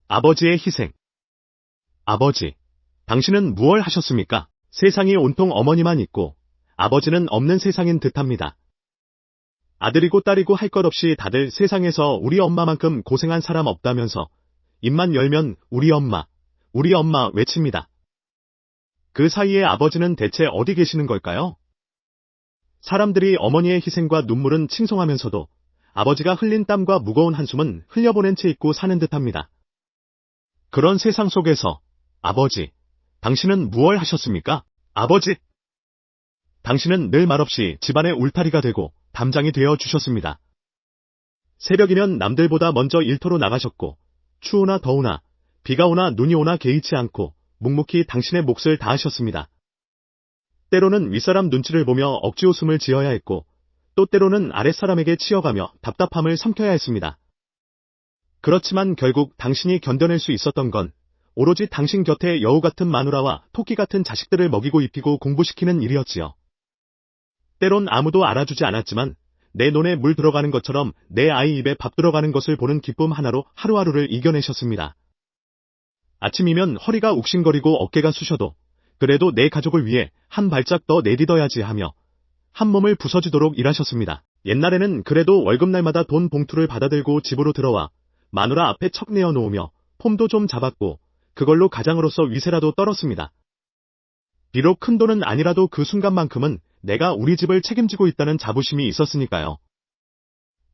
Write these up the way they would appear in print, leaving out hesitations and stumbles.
아버지의 희생. 아버지, 당신은 무얼 하셨습니까? 세상이 온통 어머니만 있고 아버지는 없는 세상인 듯합니다. 아들이고 딸이고 할 것 없이 다들 세상에서 우리 엄마만큼 고생한 사람 없다면서 입만 열면 우리 엄마 외칩니다. 그 사이에 아버지는 대체 어디 계시는 걸까요? 사람들이 어머니의 희생과 눈물은 칭송하면서도 아버지가 흘린 땀과 무거운 한숨은 흘려보낸 채 있고 사는 듯합니다. 그런 세상 속에서 아버지, 당신은 무얼 하셨습니까? 아버지! 당신은 늘 말없이 집안의 울타리가 되고 담장이 되어 주셨습니다. 새벽이면 남들보다 먼저 일터로 나가셨고 추우나 더우나 비가 오나 눈이 오나 개의치 않고 묵묵히 당신의 몫을 다하셨습니다. 때로는 윗사람 눈치를 보며 억지 웃음을 지어야 했고 또 때로는 아랫사람에게 치여가며 답답함을 삼켜야 했습니다. 그렇지만 결국 당신이 견뎌낼 수 있었던 건 오로지 당신 곁에 여우 같은 마누라와 토끼 같은 자식들을 먹이고 입히고 공부시키는 일이었지요. 때론 아무도 알아주지 않았지만 내 눈에 물 들어가는 것처럼 내 아이 입에 밥 들어가는 것을 보는 기쁨 하나로 하루하루를 이겨내셨습니다. 아침이면 허리가 욱신거리고 어깨가 쑤셔도 그래도 내 가족을 위해 한 발짝 더 내딛어야지 하며 한 몸을 부서지도록 일하셨습니다. 옛날에는 그래도 월급날마다 돈 봉투를 받아들고 집으로 들어와 마누라 앞에 척 내어놓으며 폼도 좀 잡았고 그걸로 가장으로서 위세라도 떨었습니다. 비록 큰 돈은 아니라도 그 순간만큼은 내가 우리 집을 책임지고 있다는 자부심이 있었으니까요.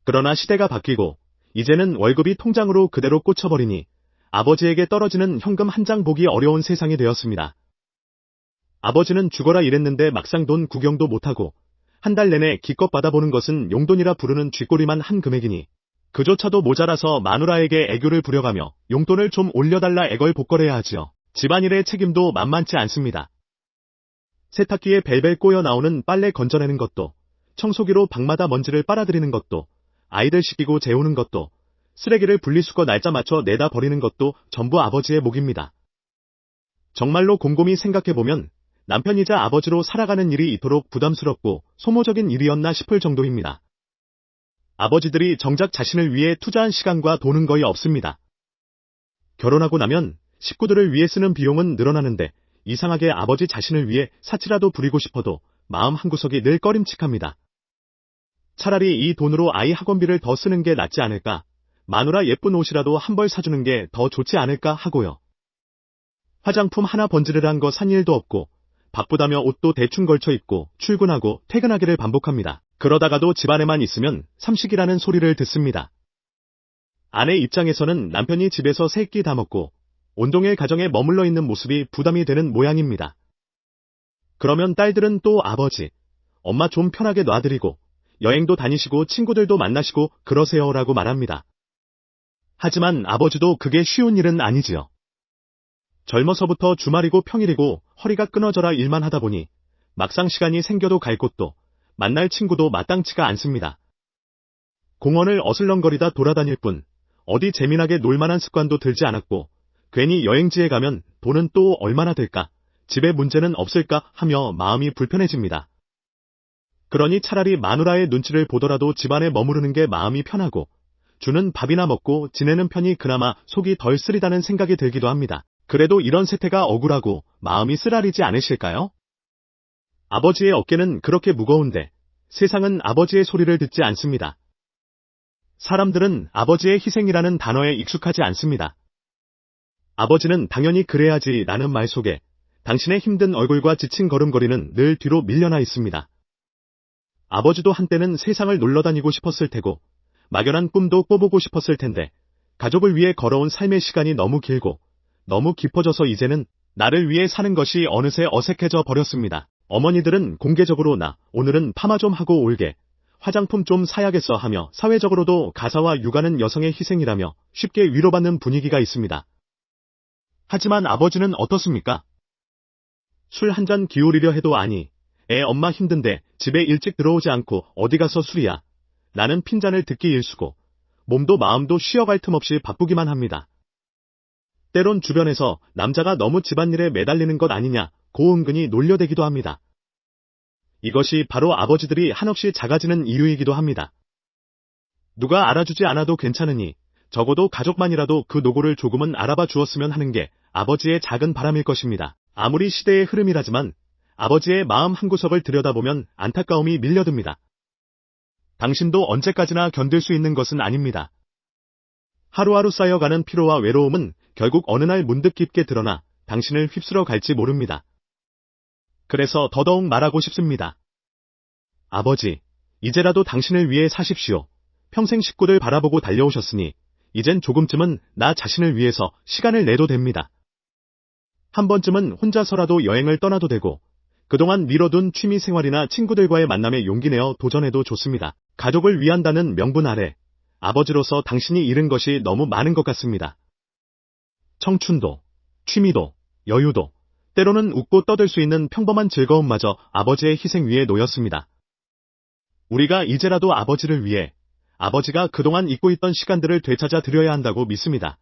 그러나 시대가 바뀌고 이제는 월급이 통장으로 그대로 꽂혀버리니 아버지에게 떨어지는 현금 한 장 보기 어려운 세상이 되었습니다. 아버지는 죽어라 이랬는데 막상 돈 구경도 못하고 한 달 내내 기껏 받아보는 것은 용돈이라 부르는 쥐꼬리만 한 금액이니 그조차도 모자라서 마누라에게 애교를 부려가며 용돈을 좀 올려달라 애걸복걸해야 하지요. 집안일의 책임도 만만치 않습니다. 세탁기에 벨벨 꼬여 나오는 빨래 건져내는 것도, 청소기로 방마다 먼지를 빨아들이는 것도, 아이들 씻기고 재우는 것도, 쓰레기를 분리수거 날짜 맞춰 내다 버리는 것도 전부 아버지의 몫입니다. 정말로 곰곰이 생각해보면 남편이자 아버지로 살아가는 일이 이토록 부담스럽고 소모적인 일이었나 싶을 정도입니다. 아버지들이 정작 자신을 위해 투자한 시간과 돈은 거의 없습니다. 결혼하고 나면 식구들을 위해 쓰는 비용은 늘어나는데 이상하게 아버지 자신을 위해 사치라도 부리고 싶어도 마음 한구석이 늘 꺼림칙합니다. 차라리 이 돈으로 아이 학원비를 더 쓰는 게 낫지 않을까, 마누라 예쁜 옷이라도 한 벌 사주는 게 더 좋지 않을까 하고요. 화장품 하나 번지르르한 거 산 일도 없고 바쁘다며 옷도 대충 걸쳐 입고 출근하고 퇴근하기를 반복합니다. 그러다가도 집안에만 있으면 삼식이라는 소리를 듣습니다. 아내 입장에서는 남편이 집에서 세 끼 다 먹고 온종일 가정에 머물러 있는 모습이 부담이 되는 모양입니다. 그러면 딸들은 또 아버지, 엄마 좀 편하게 놔드리고 여행도 다니시고 친구들도 만나시고 그러세요라고 말합니다. 하지만 아버지도 그게 쉬운 일은 아니지요. 젊어서부터 주말이고 평일이고 허리가 끊어져라 일만 하다 보니 막상 시간이 생겨도 갈 곳도 만날 친구도 마땅치가 않습니다. 공원을 어슬렁거리다 돌아다닐 뿐 어디 재미나게 놀만한 습관도 들지 않았고 괜히 여행지에 가면 돈은 또 얼마나 들까, 집에 문제는 없을까 하며 마음이 불편해집니다. 그러니 차라리 마누라의 눈치를 보더라도 집안에 머무르는 게 마음이 편하고 주는 밥이나 먹고 지내는 편이 그나마 속이 덜 쓰리다는 생각이 들기도 합니다. 그래도 이런 세태가 억울하고 마음이 쓰라리지 않으실까요? 아버지의 어깨는 그렇게 무거운데 세상은 아버지의 소리를 듣지 않습니다. 사람들은 아버지의 희생이라는 단어에 익숙하지 않습니다. 아버지는 당연히 그래야지 라는 말 속에 당신의 힘든 얼굴과 지친 걸음걸이는 늘 뒤로 밀려나 있습니다. 아버지도 한때는 세상을 놀러다니고 싶었을 테고 막연한 꿈도 꿔보고 싶었을 텐데 가족을 위해 걸어온 삶의 시간이 너무 길고 너무 깊어져서 이제는 나를 위해 사는 것이 어느새 어색해져 버렸습니다. 어머니들은 공개적으로 나 오늘은 파마 좀 하고 올게, 화장품 좀 사야겠어 하며 사회적으로도 가사와 육아는 여성의 희생이라며 쉽게 위로받는 분위기가 있습니다. 하지만 아버지는 어떻습니까? 술 한 잔 기울이려 해도 아니, 애 엄마 힘든데 집에 일찍 들어오지 않고 어디 가서 술이야. 나는 핀잔을 듣기 일쑤고 몸도 마음도 쉬어갈 틈 없이 바쁘기만 합니다. 때론 주변에서 남자가 너무 집안일에 매달리는 것 아니냐 고 은근히 놀려대기도 합니다. 이것이 바로 아버지들이 한없이 작아지는 이유이기도 합니다. 누가 알아주지 않아도 괜찮으니 적어도 가족만이라도 그 노고를 조금은 알아봐 주었으면 하는 게 아버지의 작은 바람일 것입니다. 아무리 시대의 흐름이라지만 아버지의 마음 한구석을 들여다보면 안타까움이 밀려듭니다. 당신도 언제까지나 견딜 수 있는 것은 아닙니다. 하루하루 쌓여가는 피로와 외로움은 결국 어느 날 문득 깊게 드러나 당신을 휩쓸어 갈지 모릅니다. 그래서 더더욱 말하고 싶습니다. 아버지, 이제라도 당신을 위해 사십시오. 평생 식구들 바라보고 달려오셨으니 이젠 조금쯤은 나 자신을 위해서 시간을 내도 됩니다. 한 번쯤은 혼자서라도 여행을 떠나도 되고 그동안 미뤄둔 취미 생활이나 친구들과의 만남에 용기 내어 도전해도 좋습니다. 가족을 위한다는 명분 아래 아버지로서 당신이 잃은 것이 너무 많은 것 같습니다. 청춘도, 취미도, 여유도, 때로는 웃고 떠들 수 있는 평범한 즐거움마저 아버지의 희생 위에 놓였습니다. 우리가 이제라도 아버지를 위해 아버지가 그동안 잊고 있던 시간들을 되찾아 드려야 한다고 믿습니다.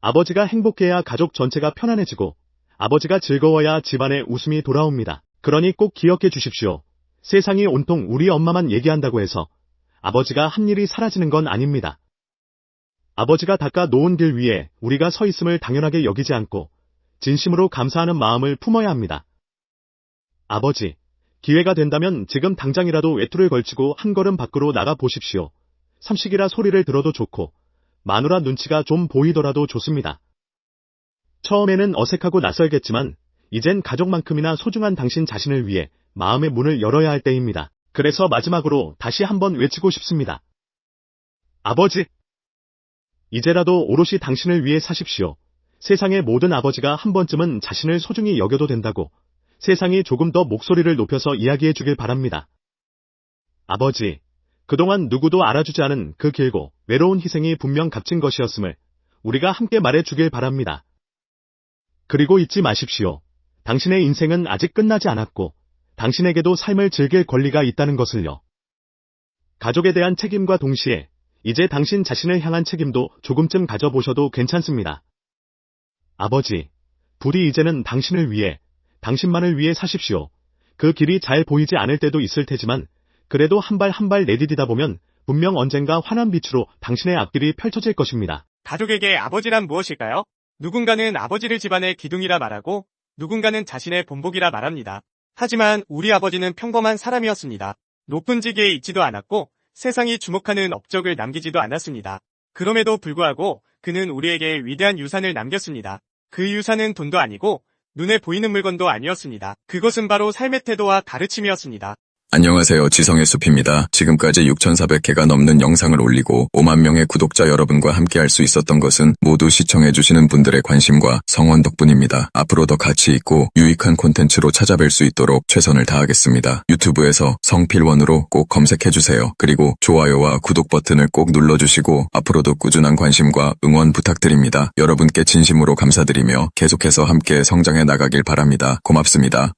아버지가 행복해야 가족 전체가 편안해지고 아버지가 즐거워야 집안에 웃음이 돌아옵니다. 그러니 꼭 기억해 주십시오. 세상이 온통 우리 엄마만 얘기한다고 해서 아버지가 한 일이 사라지는 건 아닙니다. 아버지가 닦아 놓은 길 위에 우리가 서 있음을 당연하게 여기지 않고 진심으로 감사하는 마음을 품어야 합니다. 아버지, 기회가 된다면 지금 당장이라도 외투를 걸치고 한 걸음 밖으로 나가 보십시오. 삼식이라 소리를 들어도 좋고 마누라 눈치가 좀 보이더라도 좋습니다. 처음에는 어색하고 낯설겠지만 이젠 가족만큼이나 소중한 당신 자신을 위해 마음의 문을 열어야 할 때입니다. 그래서 마지막으로 다시 한번 외치고 싶습니다. 아버지! 이제라도 오롯이 당신을 위해 사십시오. 세상의 모든 아버지가 한 번쯤은 자신을 소중히 여겨도 된다고 세상이 조금 더 목소리를 높여서 이야기해 주길 바랍니다. 아버지, 그동안 누구도 알아주지 않은 그 길고 외로운 희생이 분명 값진 것이었음을 우리가 함께 말해 주길 바랍니다. 그리고 잊지 마십시오. 당신의 인생은 아직 끝나지 않았고 당신에게도 삶을 즐길 권리가 있다는 것을요. 가족에 대한 책임과 동시에 이제 당신 자신을 향한 책임도 조금쯤 가져보셔도 괜찮습니다. 아버지, 부디 이제는 당신을 위해, 당신만을 위해 사십시오. 그 길이 잘 보이지 않을 때도 있을 테지만 그래도 한 발 한 발 내디디다 보면 분명 언젠가 환한 빛으로 당신의 앞길이 펼쳐질 것입니다. 가족에게 아버지란 무엇일까요? 누군가는 아버지를 집안의 기둥이라 말하고 누군가는 자신의 본보기라 말합니다. 하지만 우리 아버지는 평범한 사람이었습니다. 높은 직위에 있지도 않았고 세상이 주목하는 업적을 남기지도 않았습니다. 그럼에도 불구하고 그는 우리에게 위대한 유산을 남겼습니다. 그 유산은 돈도 아니고 눈에 보이는 물건도 아니었습니다. 그것은 바로 삶의 태도와 가르침이었습니다. 안녕하세요. 지성의 숲입니다. 지금까지 6,400개가 넘는 영상을 올리고 5만 명의 구독자 여러분과 함께 할 수 있었던 것은 모두 시청해주시는 분들의 관심과 성원 덕분입니다. 앞으로 더 가치 있고 유익한 콘텐츠로 찾아뵐 수 있도록 최선을 다하겠습니다. 유튜브에서 성필원으로 꼭 검색해주세요. 그리고 좋아요와 구독 버튼을 꼭 눌러주시고 앞으로도 꾸준한 관심과 응원 부탁드립니다. 여러분께 진심으로 감사드리며 계속해서 함께 성장해 나가길 바랍니다. 고맙습니다.